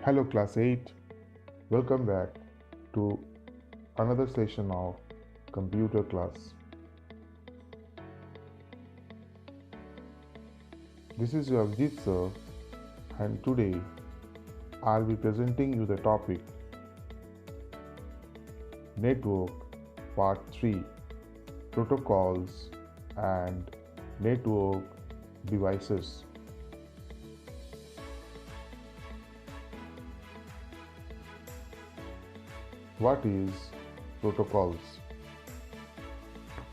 Hello, Class 8. Welcome back to another session of computer class. This is your Avjit sir, and today I'll be presenting you the topic Network Part 3 Protocols and Network Devices. What is protocols?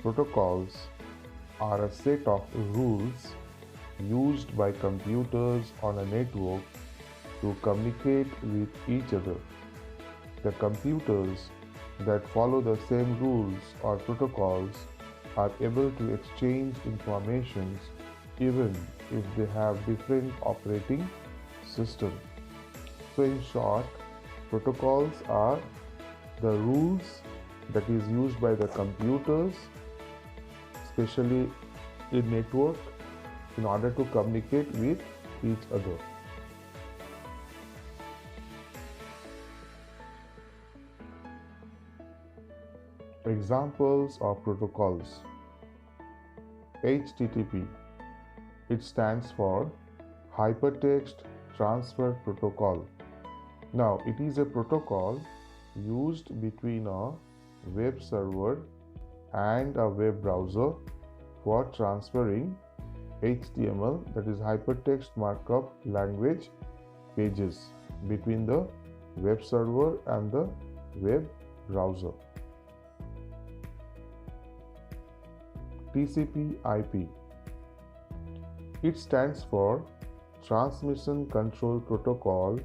Protocols are a set of rules used by computers on a network to communicate with each other. The computers that follow the same rules or protocols are able to exchange information even if they have different operating systems. So in short, protocols are the rules that is used by the computers, especially in network, in order to communicate with each other. Examples of protocols. HTTP. It stands for Hypertext Transfer Protocol. Now, it is a protocol used between a web server and a web browser for transferring HTML, that is Hypertext Markup Language, pages between the web server and the web browser. TCP/IP. It stands for Transmission Control Protocol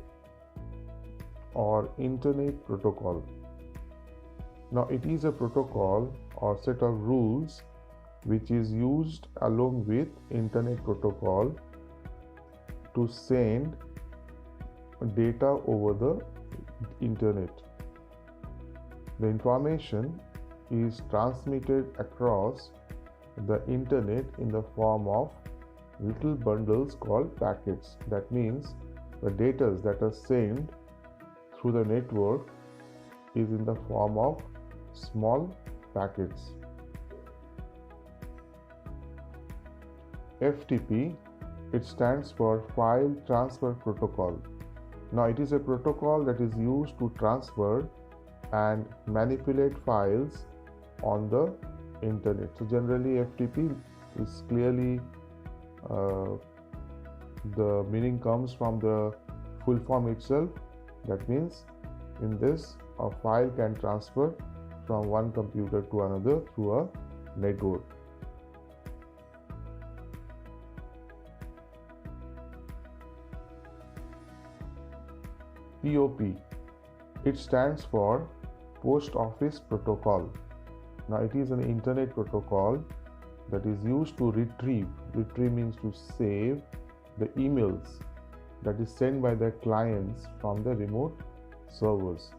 or Internet Protocol. Now, it is a protocol or set of rules which is used along with Internet Protocol to send data over the Internet. The information is transmitted across the Internet in the form of little bundles called packets. That means the data that are sent through the network is in the form of small packets. FTP, it stands for File Transfer Protocol. Now, it is a protocol that is used to transfer and manipulate files on the internet. So generally FTP is clearly the meaning comes from the full form itself. That means in this a file can transfer from one computer to another through a network. POP, it stands for Post Office Protocol. Now, it is an internet protocol that is used to retrieve means to save the emails that is sent by the clients from the remote servers.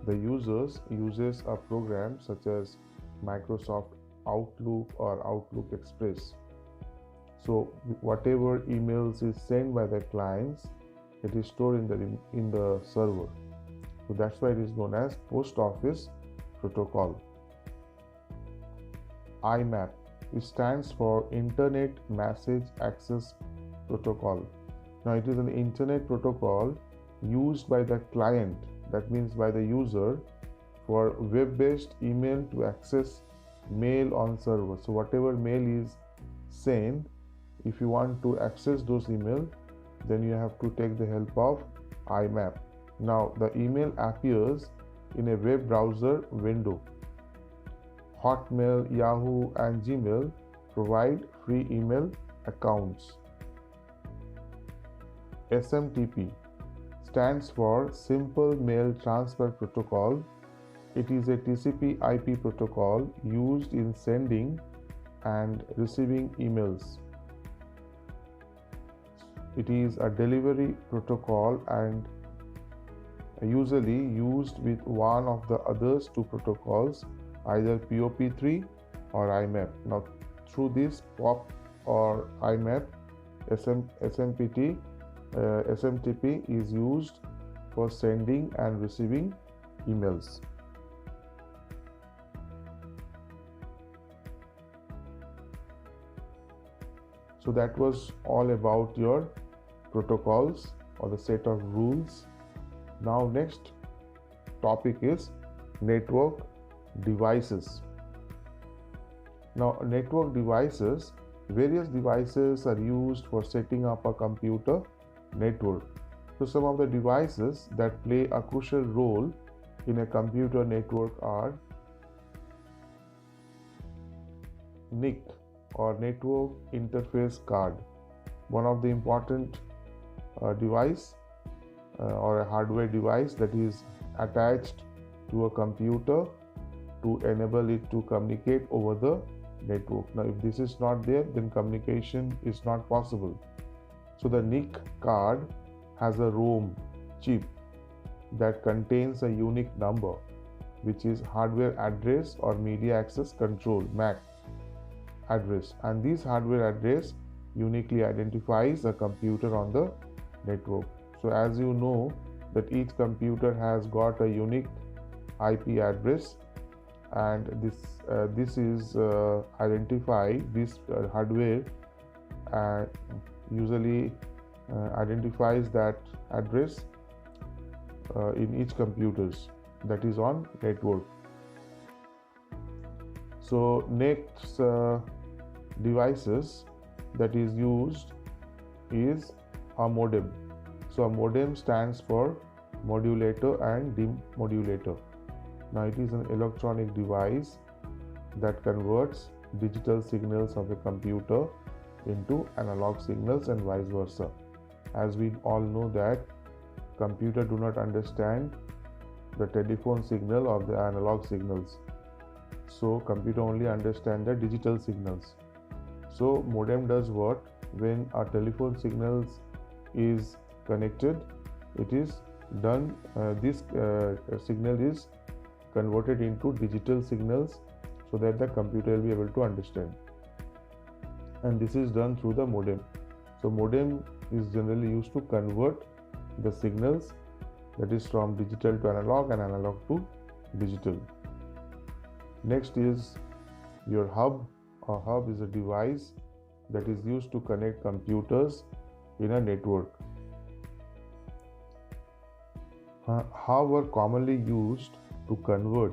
The users uses a program such as Microsoft Outlook or Outlook Express. So whatever emails is sent by the clients, it is stored in the server. So that's why it is known as Post Office Protocol. IMAP, it stands for Internet Message Access Protocol. Now, it is an internet protocol used by the client, that means by the user, for web-based email to access mail on server. So whatever mail is sent, if you want to access those emails, then you have to take the help of IMAP. Now, the email appears in a web browser window. Hotmail, Yahoo, and Gmail provide free email accounts. SMTP stands for Simple Mail Transfer Protocol. It is a TCP/IP protocol used in sending and receiving emails. It is a delivery protocol and usually used with one of the others two protocols, either POP3 or IMAP. Now, through this POP or IMAP, SMTP is used for sending and receiving emails. So that was all about your protocols or the set of rules. Now next topic is network devices. Now network devices, various devices are used for setting up a computer network. So some of the devices that play a crucial role in a computer network are NIC or Network Interface Card, one of the important device or a hardware device that is attached to a computer to enable it to communicate over the network. Now if this is not there, then communication is not possible. So the NIC card has a ROM chip that contains a unique number, which is hardware address or media access control MAC address, and this hardware address uniquely identifies a computer on the network. So as you know that each computer has got a unique IP address, and this is identified, this hardware usually identifies that address in each computers that is on network. So next devices that is used is a modem. So a modem stands for modulator and demodulator. Now it is an electronic device that converts digital signals of a computer into analog signals and vice versa. As we all know that computer do not understand the telephone signal or the analog signals. So computer only understand the digital signals. So modem does what? When a telephone signals is connected, it is done, this signal is converted into digital signals so that the computer will be able to understand, and this is done through the modem. So modem is generally used to convert the signals, that is from digital to analog and analog to digital. Next is your hub. A hub is a device that is used to connect computers in a network. Hub are commonly used to convert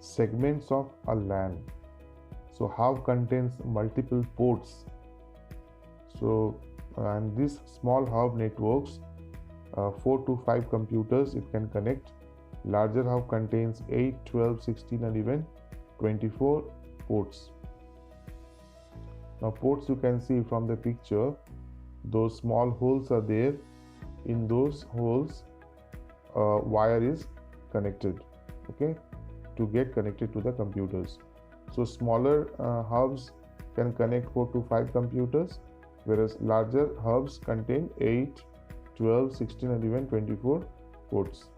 segments of a LAN. So hub contains multiple ports. So and these small hub networks, 4 to 5 computers it can connect. Larger hub contains 8, 12, 16 and even 24 ports. Now ports, you can see from the picture, those small holes are there. In those holes wire is connected, okay, to get connected to the computers. So smaller hubs can connect 4 to 5 computers, whereas larger hubs contain 8, 12, 16 and even 24 ports.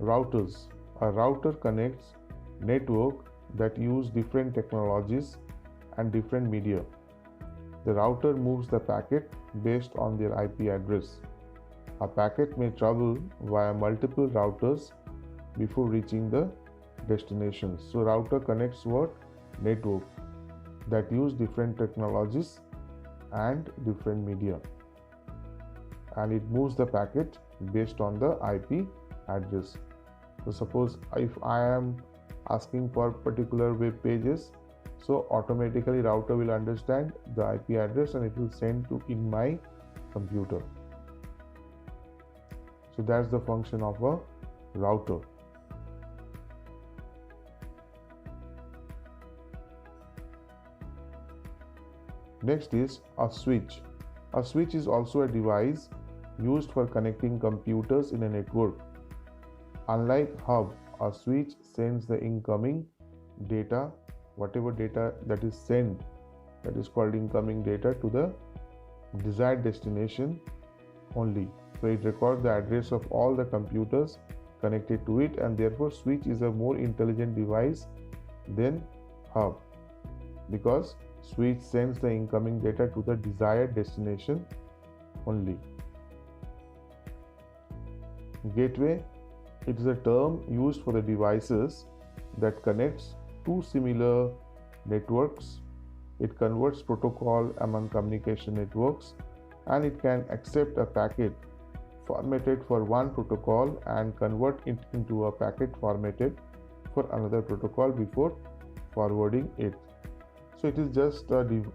Routers. A router connects network that use different technologies and different media. The router moves the packet based on their IP address. A packet may travel via multiple routers before reaching the destination. So router connects what? Network that use different technologies and different media, and it moves the packet based on the IP address. So suppose if I am asking for particular web pages, so automatically router will understand the IP address and it will send to in my computer. So that's the function of a router. Next is a switch. A switch is also a device used for connecting computers in a network. Unlike hub, a switch sends the incoming data, whatever data that is sent, that is called incoming data, to the desired destination only. So it records the address of all the computers connected to it, and therefore switch is a more intelligent device than hub, because Switch sends the incoming data to the desired destination only. Gateway, it is a term used for the devices that connects two similar networks. It converts protocol among communication networks, and it can accept a packet formatted for one protocol and convert it into a packet formatted for another protocol before forwarding it. So it is just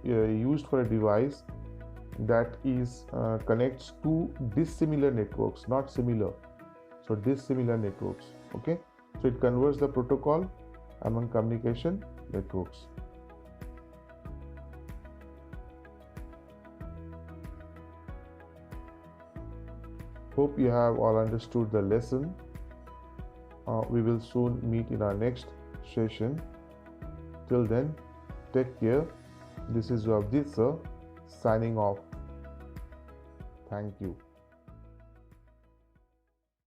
used for a device that is connects two dissimilar networks, not similar. So dissimilar networks. Okay. So it converts the protocol among communication networks. Hope you have all understood the lesson. We will soon meet in our next session. Till then, take care. This is Avjit sir signing off. Thank you.